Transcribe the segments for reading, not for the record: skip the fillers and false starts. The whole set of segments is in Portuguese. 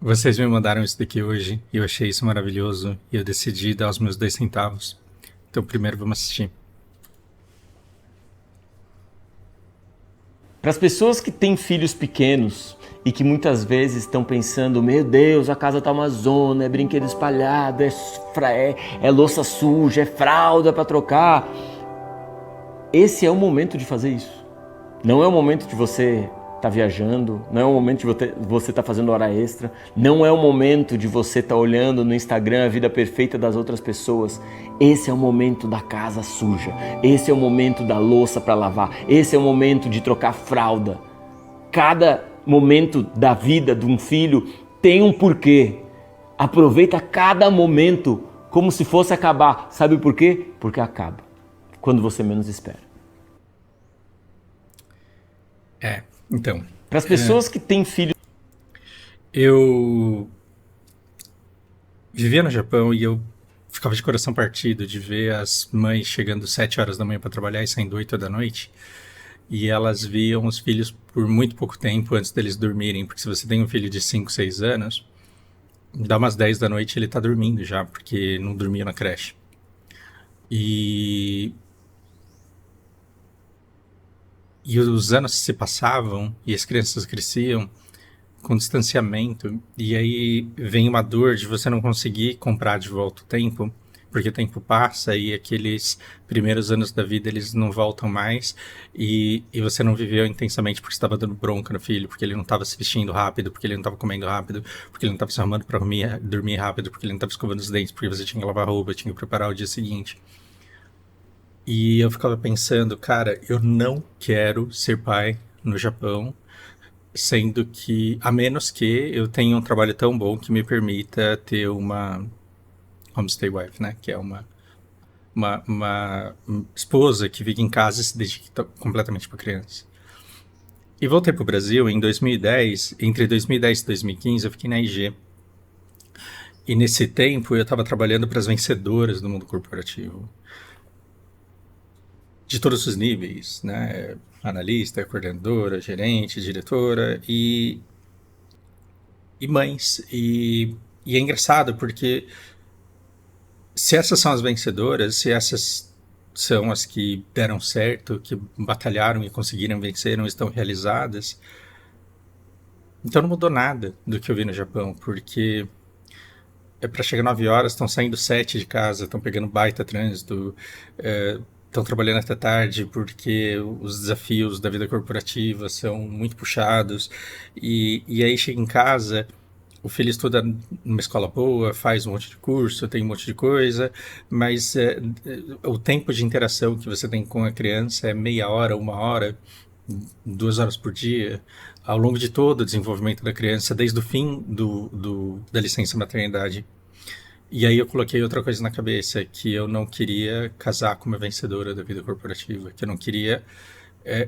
Vocês me mandaram isso daqui hoje e eu achei isso maravilhoso e eu decidi dar os meus 2 centavos. Então primeiro vamos assistir. Para as pessoas que têm filhos pequenos e que muitas vezes estão pensando, meu Deus, a casa tá uma zona, é brinquedo espalhado, é louça suja, é fralda para trocar. Esse é o momento de fazer isso. Não é o momento de você estar viajando, não é o momento de você estar fazendo hora extra, não é o momento de você estar olhando no Instagram a vida perfeita das outras pessoas. Esse é o momento da casa suja, esse é o momento da louça para lavar, esse é o momento de trocar fralda. Cada momento da vida de um filho tem um porquê. Aproveita cada momento como se fosse acabar. Sabe por quê? Porque acaba quando você menos espera. Então, Para as pessoas que têm filhos. eu vivia no Japão e eu ficava de coração partido de ver as mães chegando 7 horas da manhã para trabalhar e saindo 8 da noite. E elas viam os filhos por muito pouco tempo antes deles dormirem, porque se você tem um filho de 5, 6 anos, dá umas 10 da noite ele tá dormindo já, porque não dormia na creche. E os anos se passavam e as crianças cresciam com distanciamento, e aí vem uma dor de você não conseguir comprar de volta o tempo, porque o tempo passa e aqueles primeiros anos da vida eles não voltam mais, e você não viveu intensamente porque estava dando bronca no filho, porque ele não estava se vestindo rápido, porque ele não estava comendo rápido, porque ele não estava se arrumando para dormir rápido, porque ele não estava escovando os dentes, porque você tinha que lavar roupa, tinha que preparar o dia seguinte. E eu ficava pensando, cara, eu não quero ser pai no Japão, sendo que, a menos que eu tenha um trabalho tão bom que me permita ter uma homestay wife, né? Que é uma esposa que fica em casa e se dedica completamente para criança. E voltei para o Brasil em 2010, entre 2010 e 2015 eu fiquei na IG. E nesse tempo eu estava trabalhando para as vencedoras do mundo corporativo. De todos os níveis, né? Analista, coordenadora, gerente, diretora e mães. E é engraçado porque se essas são as vencedoras, se essas são as que deram certo, que batalharam e conseguiram vencer, não estão realizadas, então não mudou nada do que eu vi no Japão, porque é para chegar 9 horas, estão saindo 7 de casa, estão pegando baita trânsito, estão trabalhando até tarde porque os desafios da vida corporativa são muito puxados, e aí chega em casa, o filho estuda numa escola boa, faz um monte de curso, tem um monte de coisa, mas o tempo de interação que você tem com a criança é meia hora, 1 hora, 2 horas por dia, ao longo de todo o desenvolvimento da criança, desde o fim da licença maternidade. E aí eu coloquei outra coisa na cabeça, que eu não queria casar com uma vencedora da vida corporativa, que eu não queria...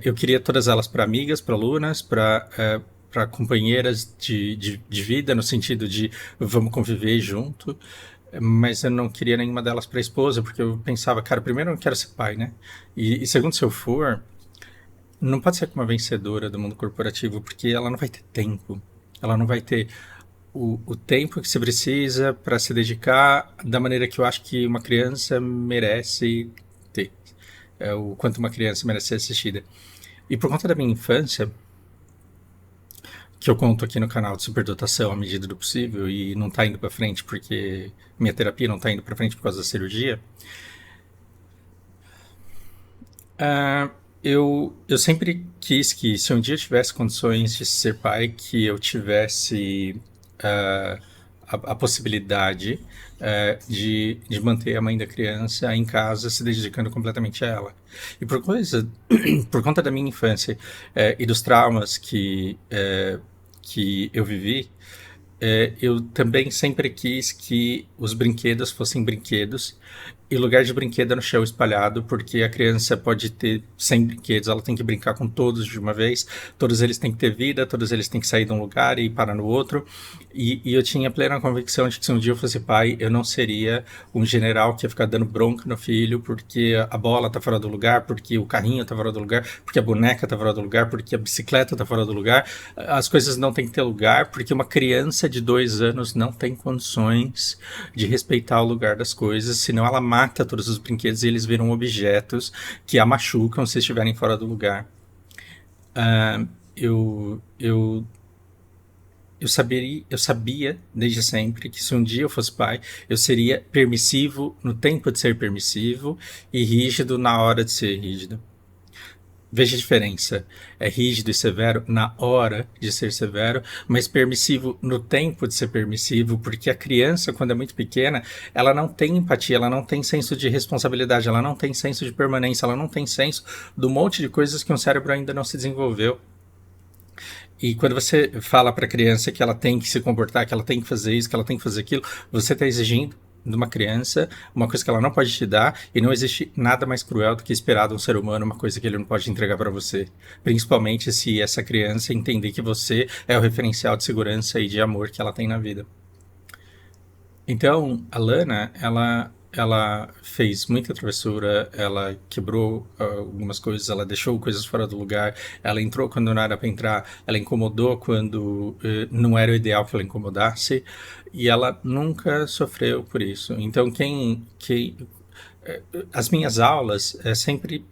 eu queria todas elas para amigas, para alunas, para companheiras de vida, no sentido de vamos conviver junto, mas eu não queria nenhuma delas para esposa, porque eu pensava, cara, primeiro eu não quero ser pai, né? E segundo, se eu for, não pode ser com uma vencedora do mundo corporativo, porque ela não vai ter tempo, ela não vai ter o tempo que você precisa para se dedicar da maneira que eu acho que uma criança merece ter, o quanto uma criança merece ser assistida. E por conta da minha infância, que eu conto aqui no canal de superdotação à medida do possível e não tá indo para frente porque minha terapia não tá indo para frente por causa da cirurgia, eu sempre quis que se um dia eu tivesse condições de ser pai, que eu tivesse uh, a possibilidade de manter a mãe da criança em casa se dedicando completamente a ela. E por conta da minha infância e dos traumas que eu vivi, eu também sempre quis que os brinquedos fossem brinquedos E lugar de brinquedo é no chão espalhado, porque a criança pode ter 100 brinquedos, ela tem que brincar com todos de uma vez, todos eles têm que ter vida, todos eles têm que sair de um lugar e parar no outro. E eu tinha plena convicção de que se um dia eu fosse pai, eu não seria um general que ia ficar dando bronca no filho porque a bola tá fora do lugar, porque o carrinho tá fora do lugar, porque a boneca tá fora do lugar, porque a bicicleta tá fora do lugar. As coisas não têm que ter lugar, porque uma criança de 2 anos não tem condições de respeitar o lugar das coisas, senão ela mata todos os brinquedos e eles viram objetos que a machucam se estiverem fora do lugar. Ah, eu, eu, eu sabia desde sempre que se um dia eu fosse pai, eu seria permissivo no tempo de ser permissivo e rígido na hora de ser rígido. Veja a diferença. É rígido e severo na hora de ser severo, mas permissivo no tempo de ser permissivo, porque a criança, quando é muito pequena, ela não tem empatia, ela não tem senso de responsabilidade, ela não tem senso de permanência, ela não tem senso do monte de coisas que um cérebro ainda não se desenvolveu. E quando você fala para a criança que ela tem que se comportar, que ela tem que fazer isso, que ela tem que fazer aquilo, você está exigindo de uma criança uma coisa que ela não pode te dar, e não existe nada mais cruel do que esperar de um ser humano uma coisa que ele não pode entregar para você. Principalmente se essa criança entender que você é o referencial de segurança e de amor que ela tem na vida. Então, a Lana, ela fez muita travessura, ela quebrou algumas coisas, ela deixou coisas fora do lugar, ela entrou quando não era para entrar, ela incomodou quando não era o ideal que ela incomodasse, e ela nunca sofreu por isso. Então, as minhas aulas sempre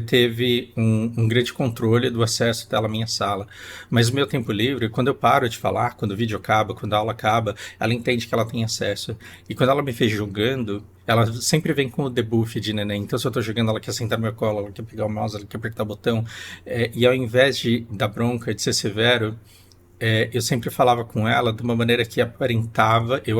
teve um grande controle do acesso dela à minha sala. Mas o meu tempo livre, quando eu paro de falar, quando o vídeo acaba, quando a aula acaba, ela entende que ela tem acesso. E quando ela me vê jogando, ela sempre vem com o debuff de neném. Então, se eu tô jogando, ela quer sentar no meu colo, ela quer pegar o mouse, ela quer apertar o botão. E ao invés de dar bronca, de ser severo, eu sempre falava com ela de uma maneira que eu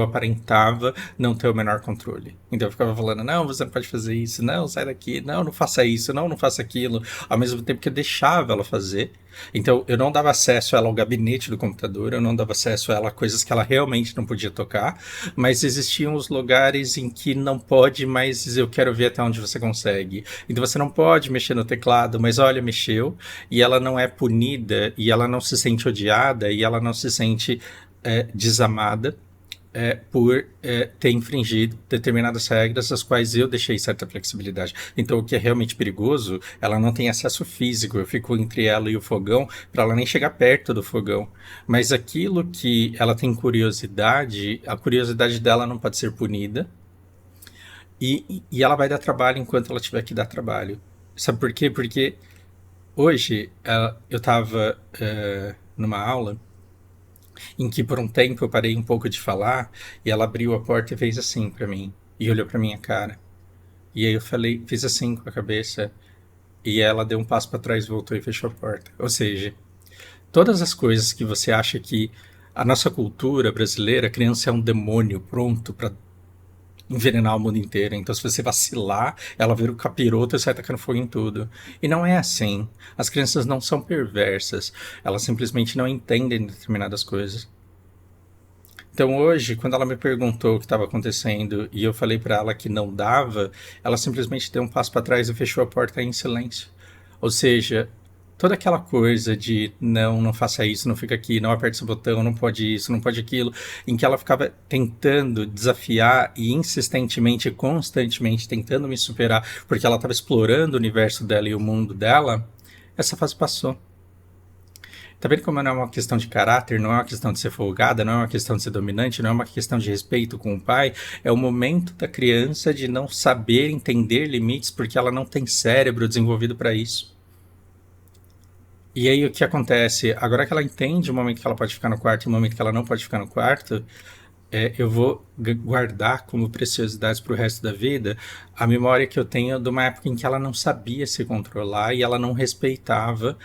aparentava não ter o menor controle. Então eu ficava falando, não, você não pode fazer isso, não, sai daqui, não, não faça isso, não, não faça aquilo, ao mesmo tempo que eu deixava ela fazer. Então eu não dava acesso a ela ao gabinete do computador, eu não dava acesso a ela a coisas que ela realmente não podia tocar, mas existiam os lugares em que não pode, mas eu quero ver até onde você consegue. Então você não pode mexer no teclado, mas olha, mexeu, e ela não é punida, e ela não se sente odiada, e ela não se sente desamada por ter infringido determinadas regras, as quais eu deixei certa flexibilidade. Então, o que é realmente perigoso, ela não tem acesso físico, eu fico entre ela e o fogão, para ela nem chegar perto do fogão. Mas aquilo que ela tem curiosidade, a curiosidade dela não pode ser punida, e ela vai dar trabalho enquanto ela tiver que dar trabalho. Sabe por quê? Porque hoje eu estava numa aula em que por um tempo eu parei um pouco de falar e ela abriu a porta e fez assim pra mim e olhou pra minha cara. E aí eu falei, fiz assim com a cabeça e ela deu um passo pra trás, voltou e fechou a porta. Ou seja, todas as coisas que você acha que a nossa cultura brasileira, a criança é um demônio pronto pra envenenar o mundo inteiro. Então, se você vacilar, ela vira o capiroto e sai tacando fogo em tudo. E não é assim. As crianças não são perversas. Elas simplesmente não entendem determinadas coisas. Então, hoje, quando ela me perguntou o que estava acontecendo e eu falei para ela que não dava, ela simplesmente deu um passo para trás e fechou a porta em silêncio. Ou seja, toda aquela coisa de não, não faça isso, não fica aqui, não aperte esse botão, não pode isso, não pode aquilo, em que ela ficava tentando desafiar e insistentemente, constantemente tentando me superar, porque ela estava explorando o universo dela e o mundo dela, essa fase passou. Tá vendo como não é uma questão de caráter, não é uma questão de ser folgada, não é uma questão de ser dominante, não é uma questão de respeito com o pai, é o momento da criança de não saber entender limites porque ela não tem cérebro desenvolvido para isso. E aí o que acontece? Agora que ela entende o momento que ela pode ficar no quarto e o momento que ela não pode ficar no quarto, eu vou guardar como preciosidades para o resto da vida a memória que eu tenho de uma época em que ela não sabia se controlar e ela não respeitava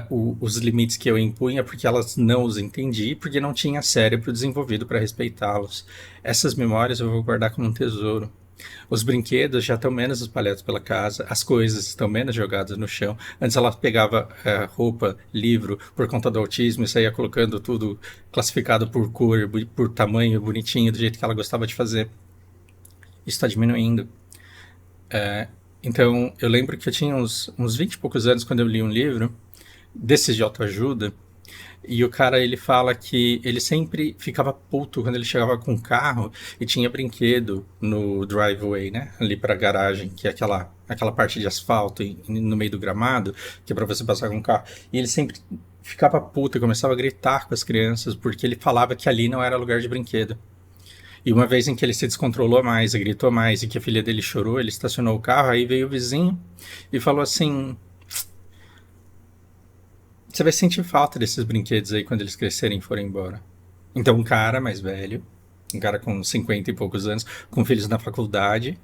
os limites que eu impunha porque elas não os entendia, porque não tinha cérebro desenvolvido para respeitá-los. Essas memórias eu vou guardar como um tesouro. Os brinquedos já estão menos espalhados pela casa, as coisas estão menos jogadas no chão. Antes ela pegava roupa, livro, por conta do autismo e saía colocando tudo classificado por cor, por tamanho, bonitinho, do jeito que ela gostava de fazer. isso está diminuindo. Então, eu lembro que eu tinha uns 20 e poucos anos quando eu li um livro desses de autoajuda, e o cara, ele fala que ele sempre ficava puto quando ele chegava com o carro e tinha brinquedo no driveway, né? Ali pra garagem, que é aquela parte de asfalto no meio do gramado, que é pra você passar com o carro. E ele sempre ficava puto e começava a gritar com as crianças, porque ele falava que ali não era lugar de brinquedo. E uma vez em que ele se descontrolou mais e gritou mais e que a filha dele chorou, ele estacionou o carro, aí veio o vizinho e falou assim: você vai sentir falta desses brinquedos aí quando eles crescerem e forem embora. Então um cara mais velho, um cara com 50 e poucos anos, com filhos na faculdade,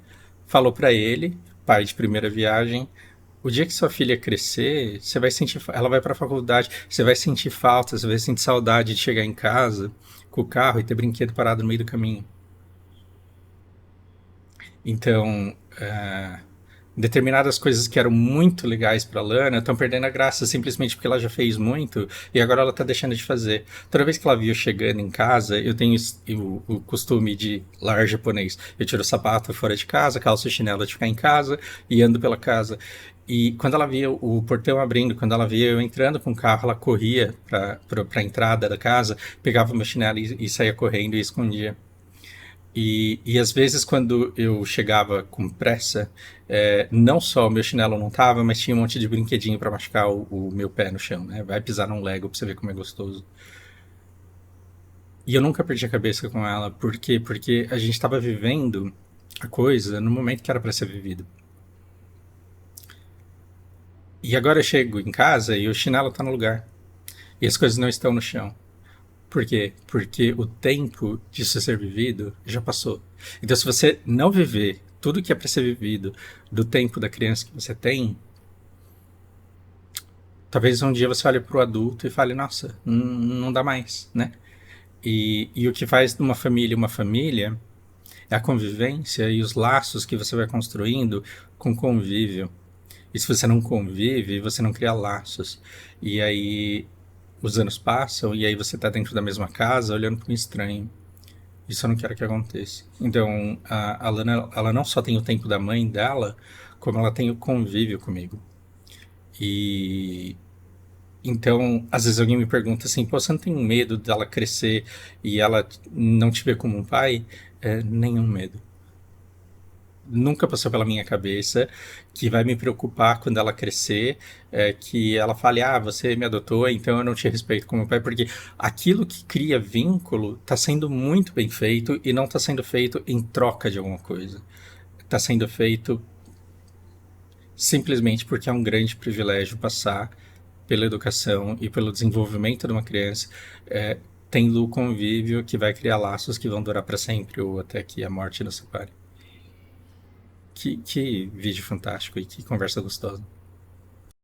falou pra ele, pai de primeira viagem: o dia que sua filha crescer, você vai sentir, ela vai pra faculdade, você vai sentir falta, você vai sentir saudade de chegar em casa com o carro e ter brinquedo parado no meio do caminho. Então, determinadas coisas que eram muito legais para Lana estão perdendo a graça simplesmente porque ela já fez muito e agora ela está deixando de fazer. Toda vez que ela viu eu chegando em casa, eu tenho o costume de lar japonês. Eu tiro o sapato fora de casa, calço e chinelo de ficar em casa e ando pela casa. E quando ela via o portão abrindo, quando ela via eu entrando com o carro, ela corria para a entrada da casa, pegava o meu chinelo e saía correndo e escondia. E às vezes, quando eu chegava com pressa, não só o meu chinelo não tava, mas tinha um monte de brinquedinho para machucar o meu pé no chão, né? Vai pisar num Lego pra você ver como é gostoso. E eu nunca perdi a cabeça com ela. Por quê? Porque a gente tava vivendo a coisa no momento que era para ser vivido. E agora eu chego em casa e o chinelo tá no lugar. E as coisas não estão no chão. Por quê? Porque o tempo disso ser vivido já passou. Então, se você não viver tudo que é para ser vivido do tempo da criança que você tem, talvez um dia você olhe para o adulto e fale: nossa, não dá mais, né? E o que faz de uma família é a convivência e os laços que você vai construindo com convívio. E se você não convive, você não cria laços. E aí os anos passam e aí você está dentro da mesma casa olhando para um estranho. Isso eu não quero que aconteça. Então, a Lana, ela não só tem o tempo da mãe dela, como ela tem o convívio comigo. E então, às vezes alguém me pergunta assim: pô, você não tem medo dela crescer e ela não te ver como um pai? Nenhum medo. Nunca passou pela minha cabeça que vai me preocupar quando ela crescer, que ela fale: ah, você me adotou, então eu não te respeito como pai, porque aquilo que cria vínculo está sendo muito bem feito e não está sendo feito em troca de alguma coisa. Está sendo feito simplesmente porque é um grande privilégio passar pela educação e pelo desenvolvimento de uma criança, tendo o convívio que vai criar laços que vão durar para sempre ou até que a morte nos separe. Que vídeo fantástico e que conversa gostosa.